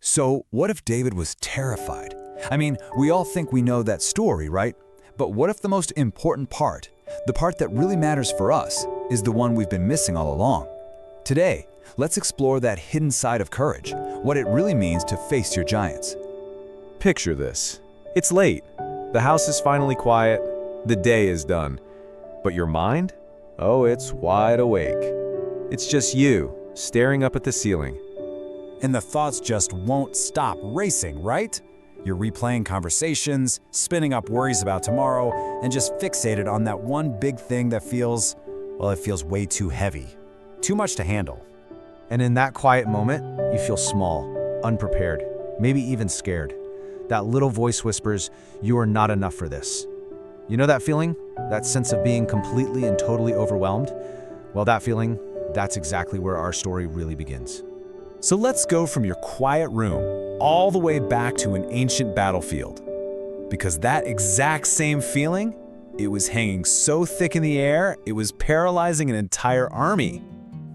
So, what if David was terrified? I mean, we all think we know that story, right? But what if the most important part, the part that really matters for us, is the one we've been missing all along? Today, let's explore that hidden side of courage, what it really means to face your giants. Picture this. It's late. The house is finally quiet. The day is done. But your mind? Oh, it's wide awake. It's just you, staring up at the ceiling. And the thoughts just won't stop racing, right? You're replaying conversations, spinning up worries about tomorrow, and just fixated on that one big thing that feels way too heavy. Too much to handle. And in that quiet moment, you feel small, unprepared, maybe even scared. That little voice whispers, "You are not enough for this." You know that feeling? That sense of being completely and totally overwhelmed? Well, that feeling, that's exactly where our story really begins. So let's go from your quiet room all the way back to an ancient battlefield. Because that exact same feeling, it was hanging so thick in the air, it was paralyzing an entire army.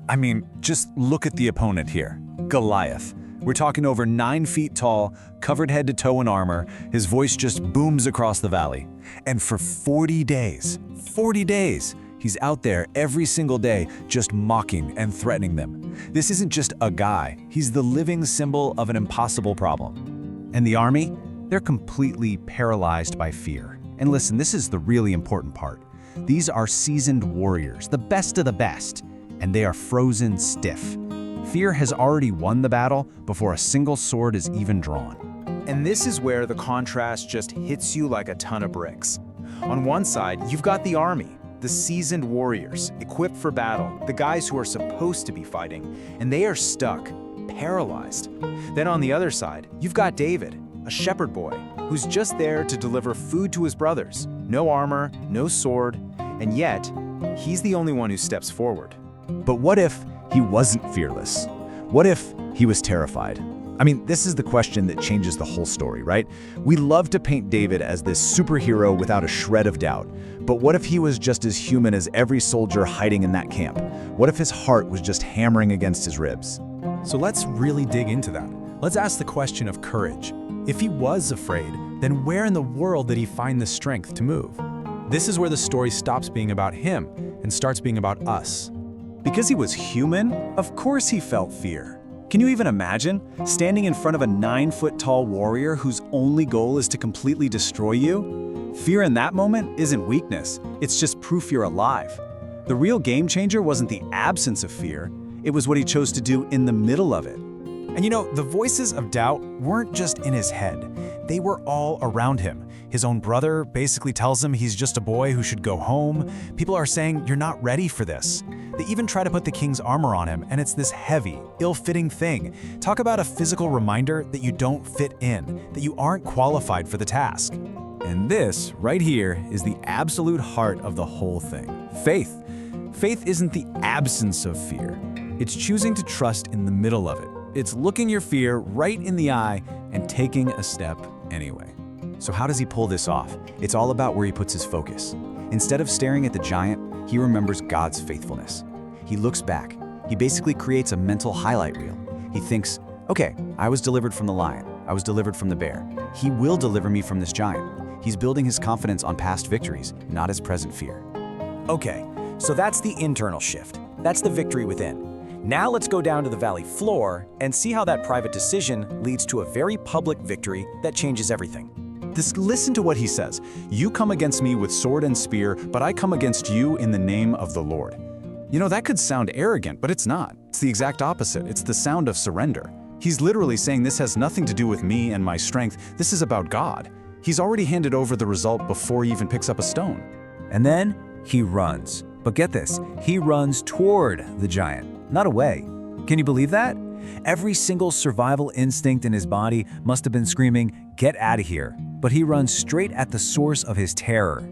I mean, just look at the opponent here, Goliath. We're talking over 9 feet tall, covered head to toe in armor. His voice just booms across the valley. And for 40 days, he's out there every single day just mocking and threatening them. This isn't just a guy, he's the living symbol of an impossible problem. And the army? They're completely paralyzed by fear. And listen, this is the really important part. These are seasoned warriors, the best of the best, and they are frozen stiff. Fear has already won the battle before a single sword is even drawn. And this is where the contrast just hits you like a ton of bricks. On one side, you've got the army, the seasoned warriors, equipped for battle, the guys who are supposed to be fighting, and they are stuck, paralyzed. Then on the other side, you've got David, a shepherd boy, who's just there to deliver food to his brothers. No armor, no sword, and yet, he's the only one who steps forward. But what if he wasn't fearless? What if he was terrified? I mean, this is the question that changes the whole story, right? We love to paint David as this superhero without a shred of doubt. But what if he was just as human as every soldier hiding in that camp? What if his heart was just hammering against his ribs? So let's really dig into that. Let's ask the question of courage. If he was afraid, then where in the world did he find the strength to move? This is where the story stops being about him and starts being about us. Because he was human, of course he felt fear. Can you even imagine standing in front of a 9-foot-tall warrior whose only goal is to completely destroy you? Fear in that moment isn't weakness, it's just proof you're alive. The real game changer wasn't the absence of fear, it was what he chose to do in the middle of it. And you know, the voices of doubt weren't just in his head, they were all around him. His own brother basically tells him he's just a boy who should go home. People are saying, "You're not ready for this." They even try to put the king's armor on him, and it's this heavy, ill-fitting thing. Talk about a physical reminder that you don't fit in, that you aren't qualified for the task. And this, right here, is the absolute heart of the whole thing. Faith. Faith isn't the absence of fear. It's choosing to trust in the middle of it. It's looking your fear right in the eye and taking a step anyway. So how does he pull this off? It's all about where he puts his focus. Instead of staring at the giant, he remembers God's faithfulness. He looks back. He basically creates a mental highlight reel. He thinks, okay, I was delivered from the lion. I was delivered from the bear. He will deliver me from this giant. He's building his confidence on past victories, not his present fear. Okay, so that's the internal shift. That's the victory within. Now let's go down to the valley floor and see how that private decision leads to a very public victory that changes everything. Just listen to what he says. You come against me with sword and spear, but I come against you in the name of the Lord. You know, that could sound arrogant, but it's not. It's the exact opposite. It's the sound of surrender. He's literally saying this has nothing to do with me and my strength. This is about God. He's already handed over the result before he even picks up a stone. And then he runs. But get this, he runs toward the giant, not away. Can you believe that? Every single survival instinct in his body must have been screaming, "Get out of here." But he runs straight at the source of his terror.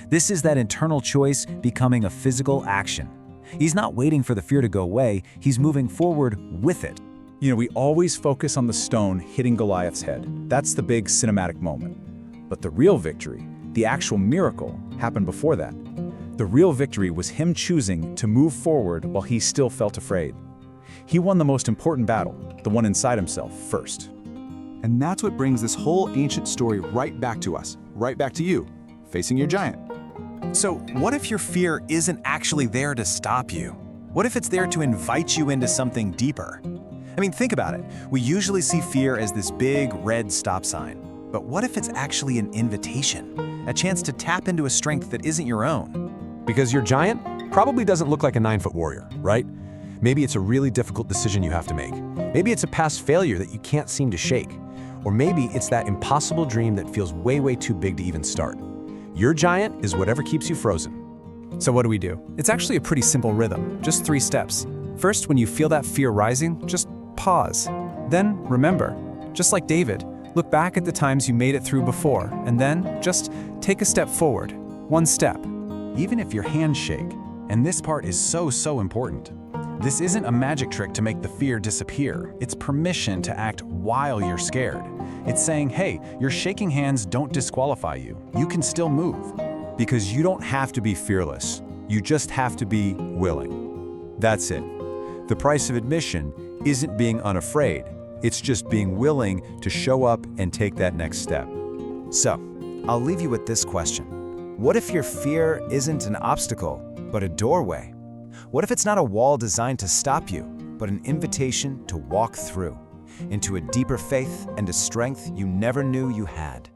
This is that internal choice becoming a physical action. He's not waiting for the fear to go away, he's moving forward with it. You know, we always focus on the stone hitting Goliath's head. That's the big cinematic moment. But the real victory, the actual miracle, happened before that. The real victory was him choosing to move forward while he still felt afraid. He won the most important battle, the one inside himself, first. And that's what brings this whole ancient story right back to us, right back to you, facing your giant. So, what if your fear isn't actually there to stop you? What if it's there to invite you into something deeper? I mean, think about it. We usually see fear as this big red stop sign. But what if it's actually an invitation? A chance to tap into a strength that isn't your own? Because your giant probably doesn't look like a 9-foot warrior, right? Maybe it's a really difficult decision you have to make. Maybe it's a past failure that you can't seem to shake. Or maybe it's that impossible dream that feels way, way too big to even start. Your giant is whatever keeps you frozen. So what do we do? It's actually a pretty simple rhythm, just 3 steps. First, when you feel that fear rising, just pause. Then, remember, just like David, look back at the times you made it through before, and then just take a step forward, 1 step. Even if your hands shake, and this part is so important. This isn't a magic trick to make the fear disappear. It's permission to act while you're scared. It's saying, hey, your shaking hands don't disqualify you. You can still move. Because you don't have to be fearless. You just have to be willing. That's it. The price of admission isn't being unafraid. It's just being willing to show up and take that next step. So, I'll leave you with this question. What if your fear isn't an obstacle, but a doorway? What if it's not a wall designed to stop you, but an invitation to walk through into a deeper faith and a strength you never knew you had?